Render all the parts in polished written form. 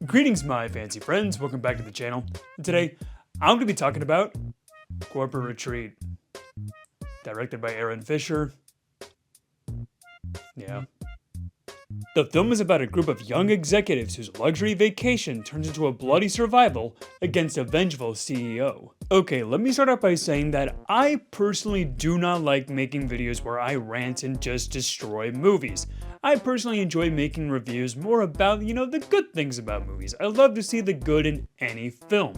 Greetings, my fancy friends. Welcome back to the channel. And today, I'm going to be talking about Corporate Retreat, directed by Aaron Fisher. Yeah. The film is about a group of young executives whose luxury vacation turns into a bloody survival against a vengeful CEO. Okay, let me start out by saying that I personally do not like making videos where I rant and just destroy movies. I personally enjoy making reviews more about, the good things about movies. I love to see the good in any film.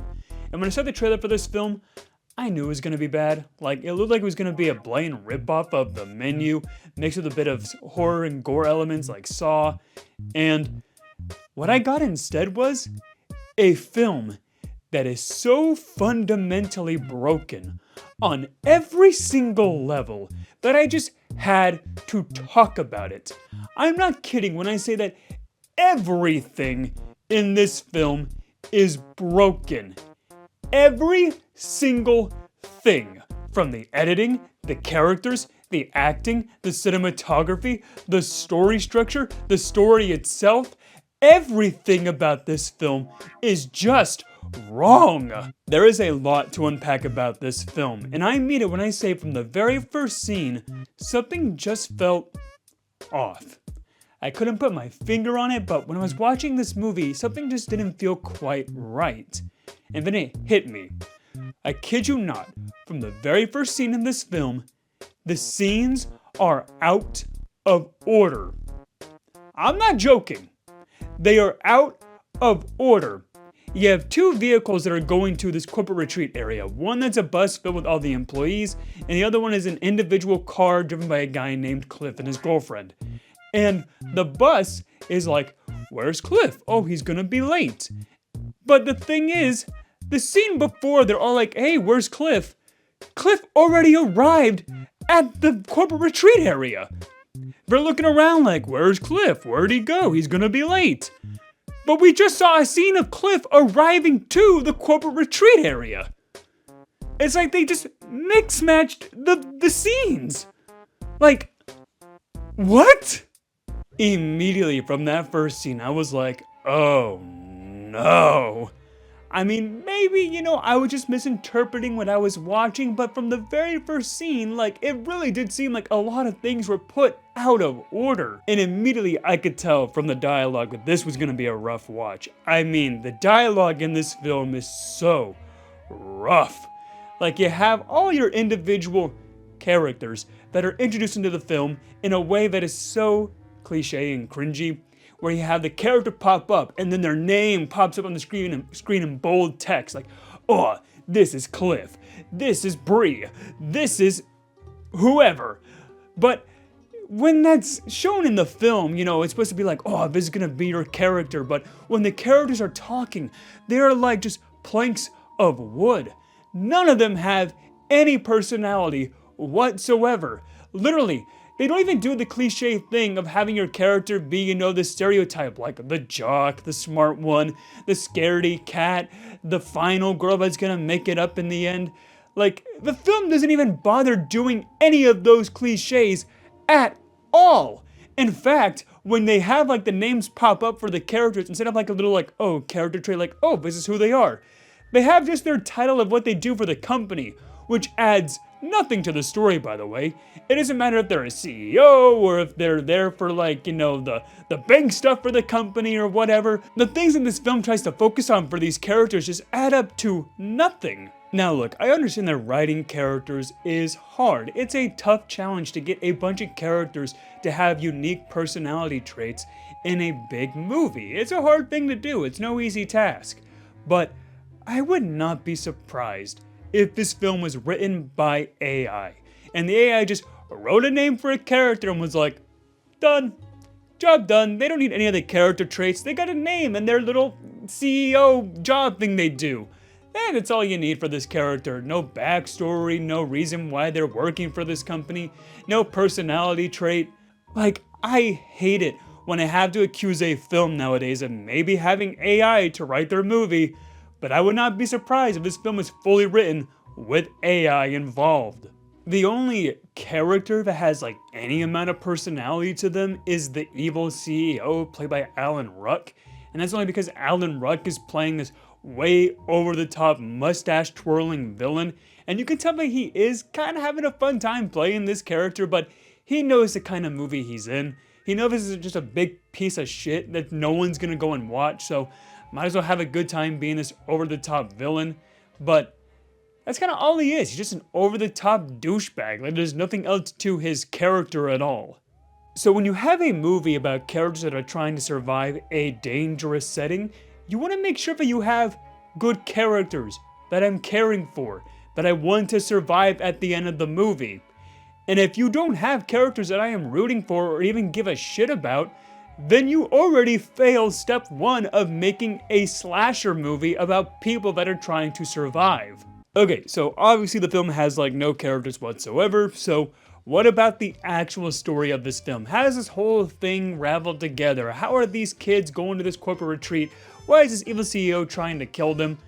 And when I saw the trailer for this film, I knew it was going to be bad. Like, it looked like it was going to be a blatant ripoff of The Menu, mixed with a bit of horror and gore elements like Saw. And what I got instead was a film that is so fundamentally broken on every single level that I just had to talk about it. I'm not kidding when I say that everything in this film is broken. Every single thing, from the editing, the characters, the acting, the cinematography, the story structure, the story itself, everything about this film is just wrong. There is a lot to unpack about this film, and I mean it when I say from the very first scene, something just felt off. I couldn't put my finger on it, but when I was watching this movie, something just didn't feel quite right. And then it hit me. I kid you not, from the very first scene in this film, the scenes are out of order. I'm not joking. They are out of order. You have two vehicles that are going to this corporate retreat area. One that's a bus filled with all the employees, and the other one is an individual car driven by a guy named Cliff and his girlfriend. And the bus is like, where's Cliff? Oh, he's gonna be late. But the thing is, the scene before, they're all like, hey, where's Cliff? Cliff already arrived at the corporate retreat area. They're looking around like, where's Cliff? Where'd he go? He's gonna be late. But we just saw a scene of Cliff arriving to the corporate retreat area. It's like they just mix-matched the scenes. Like, what? Immediately from that first scene, I was like, oh no. I mean, maybe, I was just misinterpreting what I was watching, but from the very first scene, it really did seem like a lot of things were put out of order. And immediately I could tell from the dialogue that this was gonna be a rough watch. I mean, the dialogue in this film is so rough. You have all your individual characters that are introduced into the film in a way that is so cliche and cringy, where you have the character pop up and then their name pops up on the screen in bold text, like, oh, this is Cliff, this is Bree, this is whoever. But when that's shown in the film, it's supposed to be like, oh, this is gonna be your character, but when the characters are talking, they're like just planks of wood. None of them have any personality whatsoever. Literally, they don't even do the cliche thing of having your character be, the stereotype, like the jock, the smart one, the scaredy cat, the final girl that's gonna make it up in the end. The film doesn't even bother doing any of those cliches at all. In fact, when they have the names pop up for the characters, instead of a little character trait, oh, this is who they are, they have just their title of what they do for the company, which adds nothing to the story, by the way. It doesn't matter if they're a CEO or if they're there for the bank stuff for the company or whatever. The things that this film tries to focus on for these characters just add up to nothing. Now look, I understand that writing characters is hard. It's a tough challenge to get a bunch of characters to have unique personality traits in a big movie. It's a hard thing to do. It's no easy task. But I would not be surprised if this film was written by AI, and the AI just wrote a name for a character and was like, done, job done. They don't need any other character traits. They got a name and their little CEO job thing they do. And that's all you need for this character. No backstory, no reason why they're working for this company, no personality trait. I hate it when I have to accuse a film nowadays of maybe having AI to write their movie, but I would not be surprised if this film is fully written with AI involved. The only character that has any amount of personality to them is the evil CEO played by Alan Ruck. and that's only because Alan Ruck is playing this way over-the-top mustache-twirling villain, and you can tell that he is kind of having a fun time playing this character, but he knows the kind of movie he's in. He knows this is just a big piece of shit that no one's gonna go and watch, so might as well have a good time being this over-the-top villain. But that's kind of all he is. He's just an over-the-top douchebag. Like, there's nothing else to his character at all. So when you have a movie about characters that are trying to survive a dangerous setting, you want to make sure that you have good characters that I'm caring for, that I want to survive at the end of the movie. And if you don't have characters that I am rooting for or even give a shit about, then you already failed step one of making a slasher movie about people that are trying to survive. Okay, so obviously the film has like no characters whatsoever, so what about the actual story of this film? How does this whole thing ravel together? How are these kids going to this corporate retreat? Why is this evil CEO trying to kill them?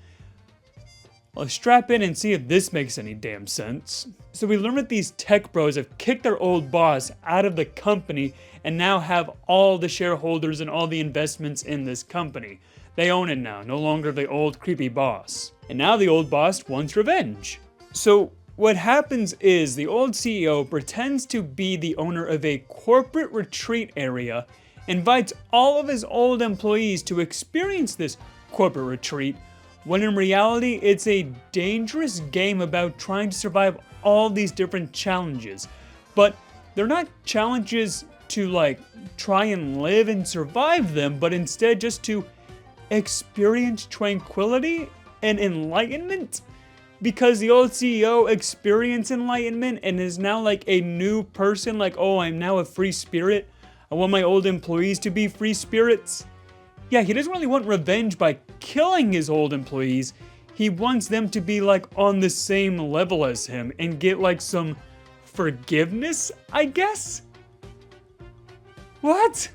Let's strap in and see if this makes any damn sense. So we learn that these tech bros have kicked their old boss out of the company and now have all the shareholders and all the investments in this company. They own it now, no longer the old creepy boss. And now the old boss wants revenge. So what happens is the old CEO pretends to be the owner of a corporate retreat area, invites all of his old employees to experience this corporate retreat, when in reality it's a dangerous game about trying to survive all these different challenges. But they're not challenges to like try and live and survive them, but instead just to experience tranquility and enlightenment. Because the old CEO experienced enlightenment and is now like a new person, like, oh, I'm now a free spirit. I want my old employees to be free spirits. Yeah, he doesn't really want revenge by killing his old employees. He wants them to be like on the same level as him and get like some forgiveness, I guess? What?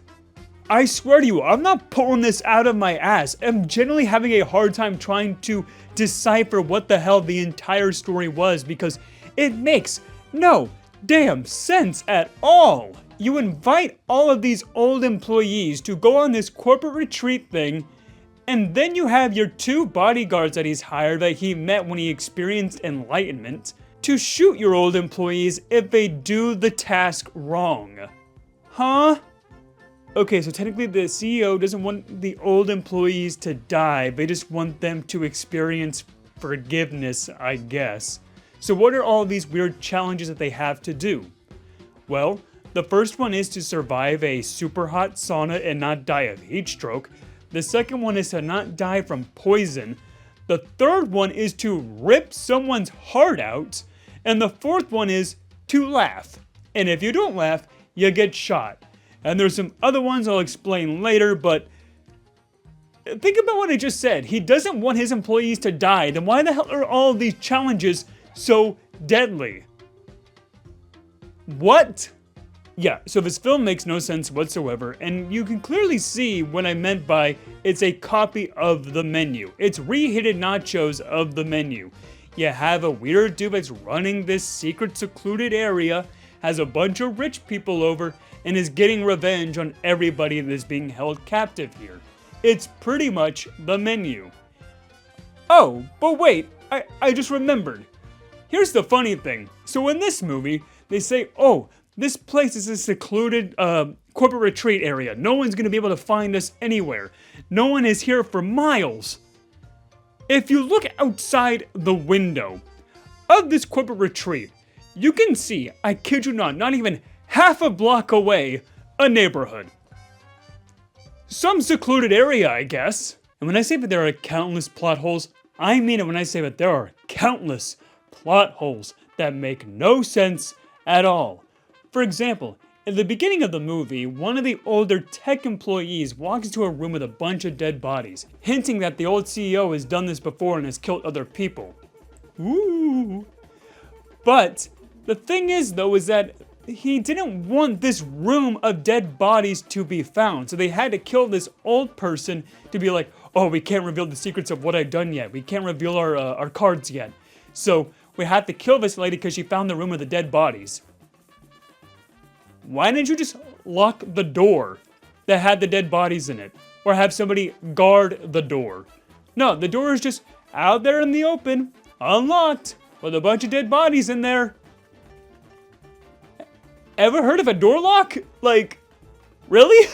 I swear to you, I'm not pulling this out of my ass. I'm generally having a hard time trying to decipher what the hell the entire story was because it makes no damn sense at all. You invite all of these old employees to go on this corporate retreat thing, and then you have your two bodyguards that he's hired that he met when he experienced enlightenment to shoot your old employees if they do the task wrong. Huh? Okay, so technically the CEO doesn't want the old employees to die, they just want them to experience forgiveness, I guess. So what are all these weird challenges that they have to do? Well, the first one is to survive a super hot sauna and not die of heat stroke. The second one is to not die from poison. The third one is to rip someone's heart out. And the fourth one is to laugh. And if you don't laugh, you get shot. And there's some other ones I'll explain later, but think about what I just said. He doesn't want his employees to die. Then why the hell are all these challenges so deadly? What? Yeah, so this film makes no sense whatsoever, and you can clearly see what I meant by it's a copy of the menu. It's reheated nachos of the menu. You have a weird dude that's running this secret secluded area, has a bunch of rich people over, and is getting revenge on everybody that is being held captive here. It's pretty much the menu. Oh, but wait, I just remembered. Here's the funny thing. So in this movie, they say, oh, this place is a secluded corporate retreat area. No one's gonna be able to find us anywhere. No one is here for miles. If you look outside the window of this corporate retreat, you can see, I kid you not even half a block away, a neighborhood. Some secluded area, I guess. And when I say that there are countless plot holes, I mean it when I say that there are countless plot holes that make no sense at all. For example, in the beginning of the movie, one of the older tech employees walks into a room with a bunch of dead bodies, hinting that the old CEO has done this before and has killed other people. Ooh. But the thing is, though, is that he didn't want this room of dead bodies to be found. So they had to kill this old person to be like, oh, we can't reveal the secrets of what I've done yet. We can't reveal our cards yet. So we had to kill this lady because she found the room of the dead bodies. Why didn't you just lock the door that had the dead bodies in it? or have somebody guard the door. No, the door is just out there in the open, unlocked, with a bunch of dead bodies in there. Ever heard of a door lock? Like, really?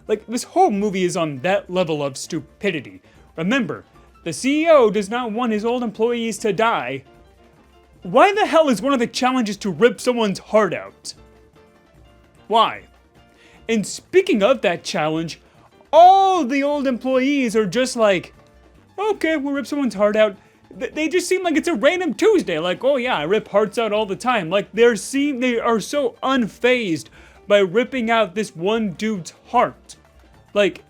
Like, this whole movie is on that level of stupidity. Remember, the CEO does not want his old employees to die. Why the hell is one of the challenges to rip someone's heart out? Why? And speaking of that challenge, all the old employees are just like, okay, we'll rip someone's heart out. They just seem like it's a random Tuesday. Like, oh yeah, I rip hearts out all the time. Like, they are so unfazed by ripping out this one dude's heart. Like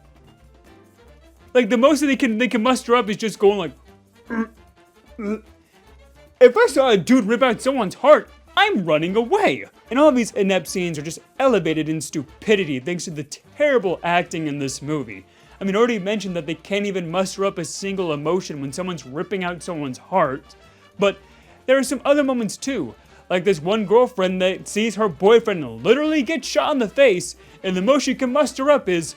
the most that they can muster up is just going like, if I saw a dude rip out someone's heart, I'm running away. And all of these inept scenes are just elevated in stupidity thanks to the terrible acting in this movie. I mean, I already mentioned that they can't even muster up a single emotion when someone's ripping out someone's heart. But there are some other moments too. Like this one girlfriend that sees her boyfriend literally get shot in the face, and the most she can muster up is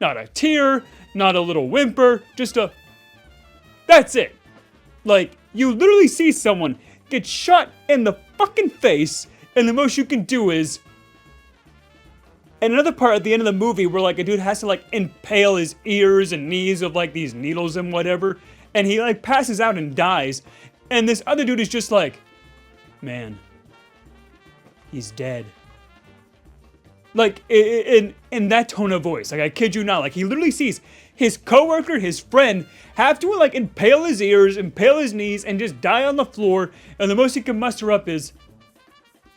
not a tear, not a little whimper, just a, that's it. Like, you literally see someone get shot in the fucking face, and the most you can do is... And another part at the end of the movie where, like, a dude has to, like, impale his ears and knees with, like, these needles and whatever, and he, like, passes out and dies, and this other dude is just like, man, he's dead. Like, in that tone of voice, like, I kid you not, like, he literally sees his coworker, his friend, have to, like, impale his ears, impale his knees, and just die on the floor, and the most he can muster up is,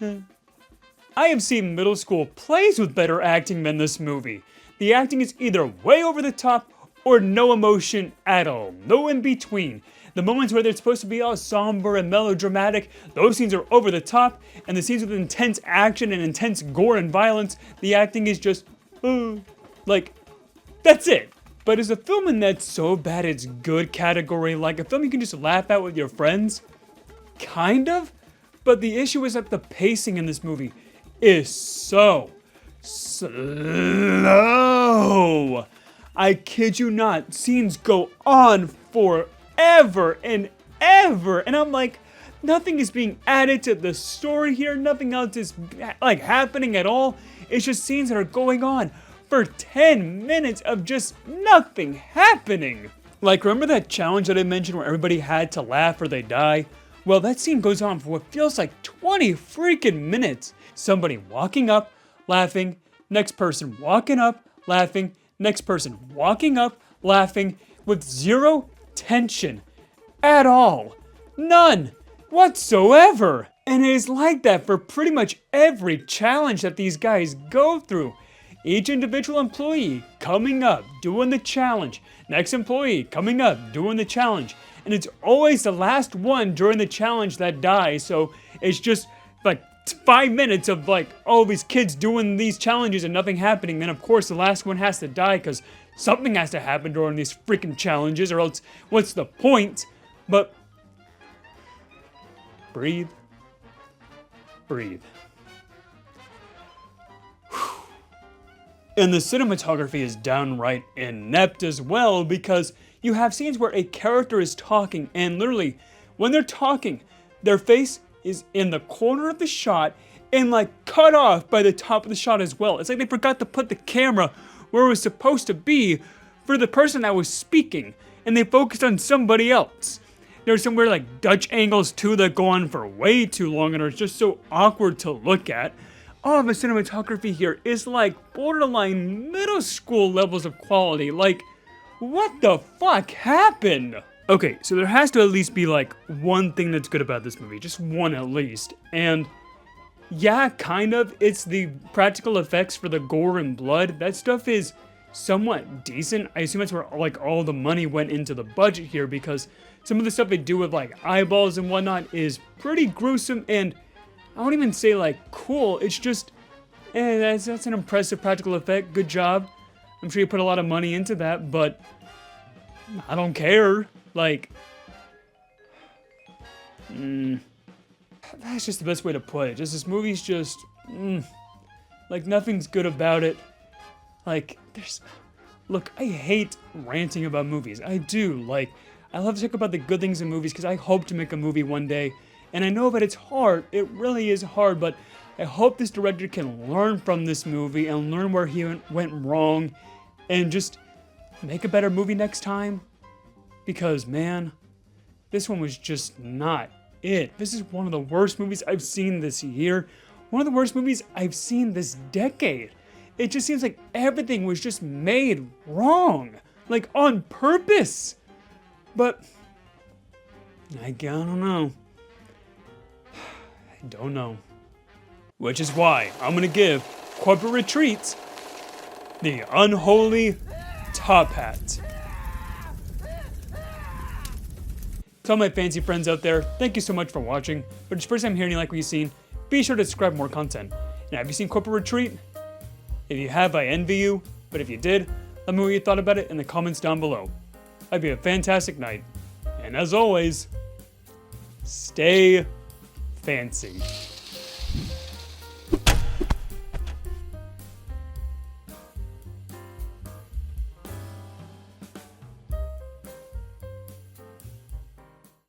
I have seen middle school plays with better acting than this movie. The acting is either way over the top, or no emotion at all, no in between. The moments where they're supposed to be all somber and melodramatic, those scenes are over the top, and the scenes with intense action and intense gore and violence, the acting is just, like, that's it. But is a film in that so bad it's good category, like a film you can just laugh at with your friends? Kind of, but the issue is that the pacing in this movie is so slow. I kid you not, scenes go on forever and ever, and I'm like, nothing is being added to the story here, nothing else is like happening at all. It's just scenes that are going on for 10 minutes of just nothing happening. Like, remember that challenge that I mentioned where everybody had to laugh or they die? Well, that scene goes on for what feels like 20 freaking minutes. Somebody walking up, laughing, next person walking up, laughing, next person walking up, laughing, with zero tension at all. None whatsoever. And it is like that for pretty much every challenge that these guys go through. Each individual employee coming up, doing the challenge. Next employee coming up, doing the challenge. And it's always the last one during the challenge that dies, so it's just like 5 minutes of like all these kids doing these challenges and nothing happening. Then of course the last one has to die because something has to happen during these freaking challenges, or else what's the point? But breathe. Breathe. And the cinematography is downright inept as well, because you have scenes where a character is talking, and literally, when they're talking, their face is in the corner of the shot and like cut off by the top of the shot as well. It's like they forgot to put the camera where it was supposed to be for the person that was speaking, and they focused on somebody else. There's some weird like Dutch angles too that go on for way too long and are just so awkward to look at. All of the cinematography here is like borderline middle school levels of quality. Like, what the fuck happened? Okay, so there has to at least be like one thing that's good about this movie, just one at least. And yeah, kind of, it's the practical effects for the gore and blood. That stuff is somewhat decent. I assume that's where like all the money went into the budget here, because some of the stuff they do with like eyeballs and whatnot is pretty gruesome, and I won't even say like cool, it's just, that's an impressive practical effect, good job. I'm sure you put a lot of money into that, but I don't care. Like, that's just the best way to put it. Just this movie's just, like nothing's good about it. Like, look, I hate ranting about movies. I do. Like, I love to talk about the good things in movies because I hope to make a movie one day. And I know that it's hard. It really is hard, but I hope this director can learn from this movie and learn where he went wrong and just make a better movie next time. Because, man, this one was just not it. This is one of the worst movies I've seen this year. One of the worst movies I've seen this decade. It just seems like everything was just made wrong. Like, on purpose. But, I don't know. I don't know. Which is why I'm gonna give Corporate Retreats the unholy top hat. To all my fancy friends out there, thank you so much for watching. If it's your first time here and you like what you've seen, be sure to subscribe for more content. And have you seen Corporate Retreat? If you have, I envy you. But if you did, let me know what you thought about it in the comments down below. Hope you have a fantastic night. And as always, stay fancy.